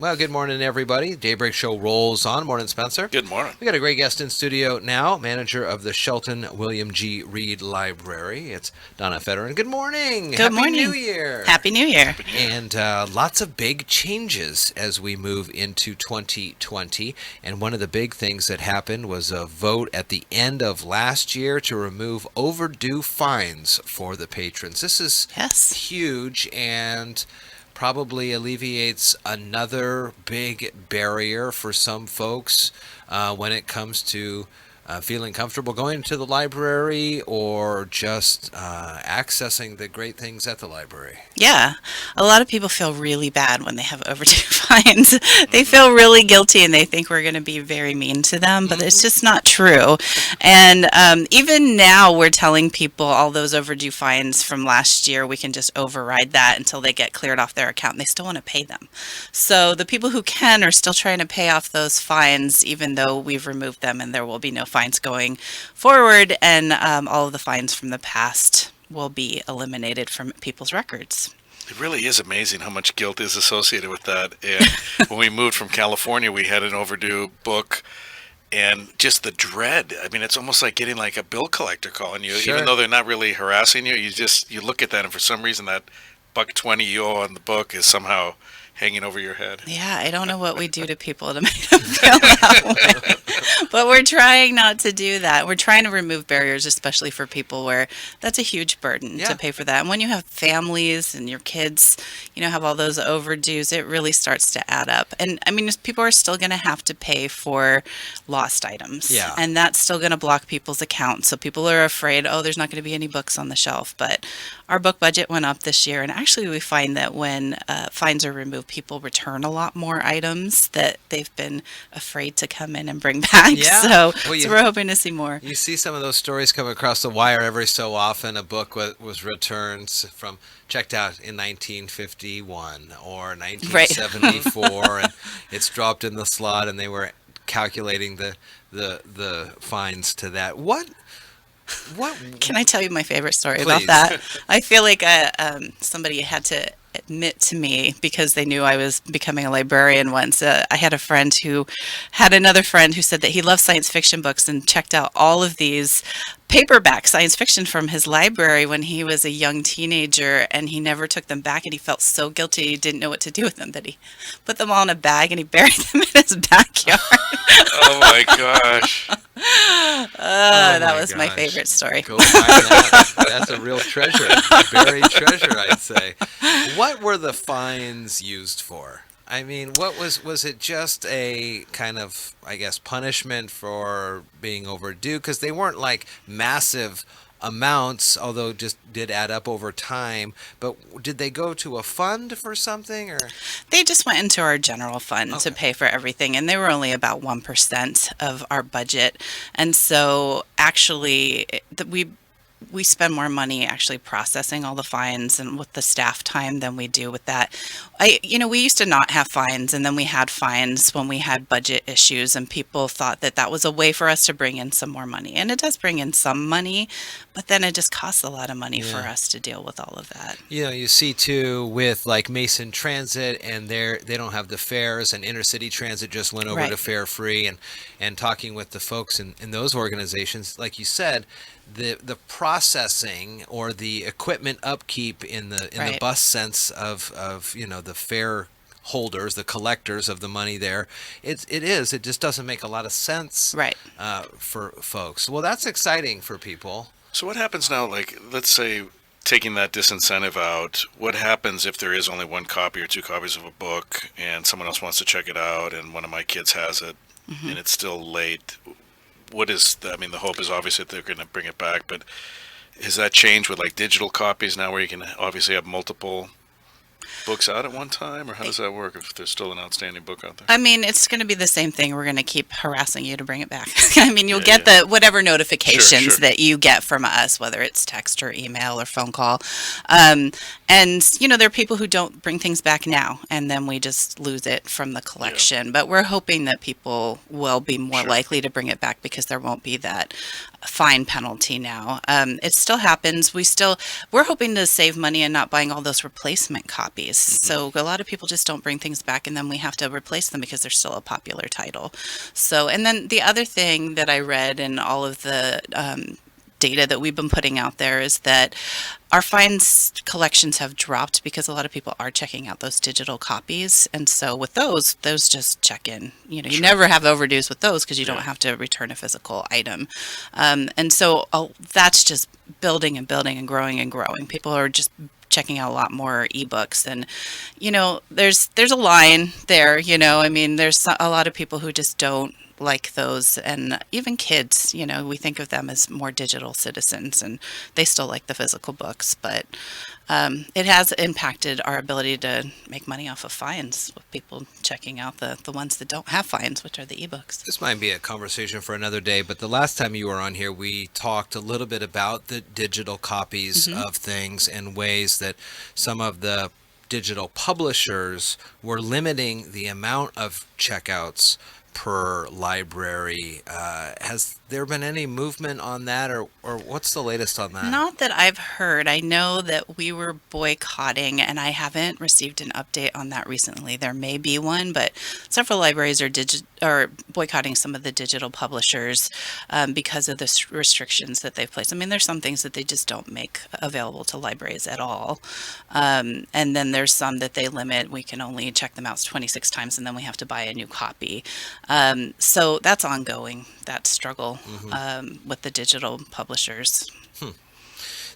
Well, good morning, everybody. Daybreak Show rolls on. Morning, Spencer. Good morning. We got a great guest in studio now, manager of the Shelton William G. Reed Library. It's Donna Feddern. Good morning. Good morning. Happy New Year. Happy New Year. And lots of big changes as we move into 2020. And one of the big things that happened was a vote at the end of last year to remove overdue fines for the patrons. This is huge and probably alleviates another big barrier for some folks when it comes to feeling comfortable going to the library or just accessing the great things at the library. Yeah. A lot of people feel really bad when they have overdue fines. They feel really guilty and they think we're going to be very mean to them, but it's just not true. And even now we're telling people all those overdue fines from last year, we can just override that until they get cleared off their account and they still want to pay them. So the people who can are still trying to pay off those fines even though we've removed them and there will be no fines going forward, and all of the fines from the past will be eliminated from people's records. It really is amazing how much guilt is associated with that. And when we moved from California, we had an overdue book, and just the dread. I mean, it's almost like getting like a bill collector calling you, even though they're not really harassing you. You look at that, and for some reason, that $1.20 you owe on the book is somehow hanging over your head. Yeah, I don't know what we do to people to make them feel that way. But we're trying not to do that. We're trying to remove barriers, especially for people where that's a huge burden to pay for that. And when you have families and your kids, have all those overdues, it really starts to add up. And I mean, people are still going to have to pay for lost items. Yeah. And that's still going to block people's accounts. So people are afraid, there's not going to be any books on the shelf. But our book budget went up this year. And actually, we find that when fines are removed, people return a lot more items that they've been afraid to come in and bring back. Yeah. So we're hoping to see more. You see some of those stories come across the wire every so often. A book was returned from checked out in 1951 or 1974, and it's dropped in the slot, and they were calculating the fines to that. What Can I tell you my favorite story Please. about that? I feel like somebody had to admit to me because they knew I was becoming a librarian once. I had a friend who had another friend who said that he loved science fiction books and checked out all of these paperback science fiction from his library when he was a young teenager, and he never took them back, and he felt so guilty he didn't know what to do with them that he put them all in a bag and he buried them in his backyard. Oh my gosh. That was my favorite story. Go find that. That's a real treasure, a buried treasure, I'd say. What were the fines used for? I mean, what was it just a kind of, I guess, punishment for being overdue? Because they weren't like massive amounts, although just did add up over time. But did they go to a fund for something, or? They just went into our general fund to pay for everything, and they were only about 1% of our budget. And so actually, we spend more money actually processing all the fines and with the staff time than we do with that. We used to not have fines, and then we had fines when we had budget issues, and people thought that was a way for us to bring in some more money. And it does bring in some money, but then it just costs a lot of money for us to deal with all of that. You see too with like Mason Transit, and they don't have the fares, and Intercity Transit just went over to fare free, and talking with the folks in those organizations, like you said, the processing or the equipment upkeep in the bus sense of the fare holders, the collectors of the money there, it just doesn't make a lot of sense for folks. Well, that's exciting for people. So what happens now, like, let's say, taking that disincentive out, what happens if there is only one copy or two copies of a book and someone else wants to check it out and one of my kids has it and it's still late? What is the hope is obviously that they're going to bring it back, but has that changed with like digital copies now where you can obviously have multiple books out at one time, or how does that work if there's still an outstanding book out there? I mean, it's going to be the same thing. We're going to keep harassing you to bring it back. I mean, you'll get the whatever notifications that you get from us, whether it's text or email or phone call. And, there are people who don't bring things back now, and then we just lose it from the collection. But we're hoping that people will be more likely to bring it back because there won't be that fine penalty now. It still happens. We're hoping to save money and not buying all those replacement copies. So a lot of people just don't bring things back, and then we have to replace them because they're still a popular title. So, and then the other thing that I read in all of the data that we've been putting out there is that our fines collections have dropped because a lot of people are checking out those digital copies. And so with those just check in. You know, you never have overdues with those because you don't have to return a physical item. And so that's just building and building and growing and growing. People are just checking out a lot more ebooks, and you know, there's a line there. You know, I mean, there's a lot of people who just don't like those, and even kids, you know, we think of them as more digital citizens and they still like the physical books, but it has impacted our ability to make money off of fines with people checking out the ones that don't have fines, which are the ebooks. This might be a conversation for another day, but the last time you were on here, we talked a little bit about the digital copies of things and ways that some of the digital publishers were limiting the amount of checkouts per library. Has there been any movement on that, or what's the latest on that? Not that I've heard. I know that we were boycotting, and I haven't received an update on that recently. There may be one, but several libraries are boycotting some of the digital publishers because of the restrictions that they've placed. I mean, there's some things that they just don't make available to libraries at all. And then there's some that they limit. We can only check them out 26 times, and then we have to buy a new copy. So that's ongoing, that struggle with the digital publishers.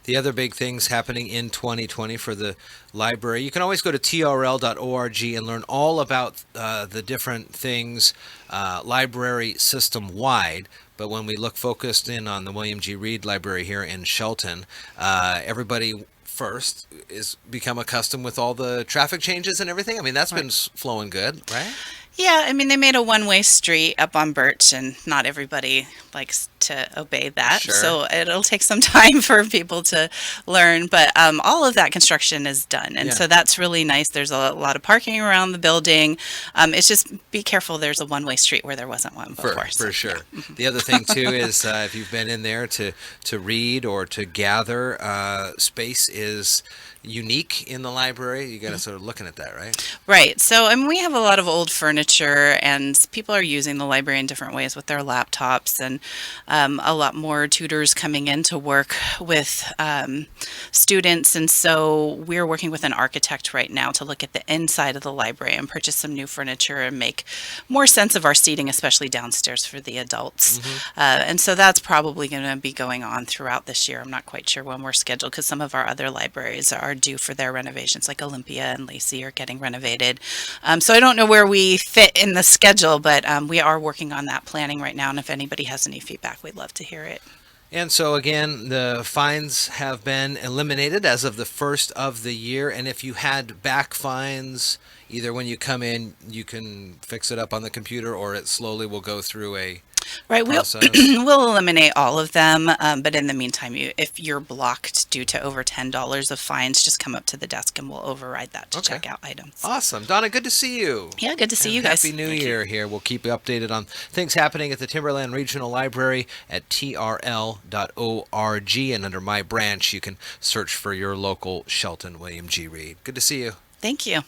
The other big things happening in 2020 for the library, you can always go to trl.org and learn all about the different things library system wide. But when we look focused in on the William G. Reed Library here in Shelton, everybody first is become accustomed with all the traffic changes and everything. I mean, that's been flowing good, right? Yeah, I mean, they made a one-way street up on Birch, and not everybody likes to obey that. Sure. So it'll take some time for people to learn. But all of that construction is done, and so that's really nice. There's a lot of parking around the building. It's just be careful. There's a one-way street where there wasn't one before. For sure. The other thing, too, is if you've been in there to read or to gather, space is unique in the library. You got to sort of looking at that, right? Right. So, I mean, we have a lot of old furniture, and people are using the library in different ways with their laptops, and a lot more tutors coming in to work with students. And so we're working with an architect right now to look at the inside of the library and purchase some new furniture and make more sense of our seating, especially downstairs for the adults. And so that's probably going to be going on throughout this year. I'm not quite sure when we're scheduled because some of our other libraries are due for their renovations, like Olympia and Lacey are getting renovated. So I don't know where we fit in the schedule, but we are working on that planning right now. And if anybody has any feedback, we'd love to hear it. And so again, the fines have been eliminated as of the first of the year. And if you had back fines, either when you come in, you can fix it up on the computer, or it slowly will go through a Right, we'll eliminate all of them, but in the meantime, if you're blocked due to over $10 of fines, just come up to the desk and we'll override that to check out items. Awesome. Donna, good to see you. Yeah, good to see you guys. Happy New Year here. We'll keep you updated on things happening at the Timberland Regional Library at trl.org, and under My Branch, you can search for your local Shelton William G. Reed. Good to see you. Thank you.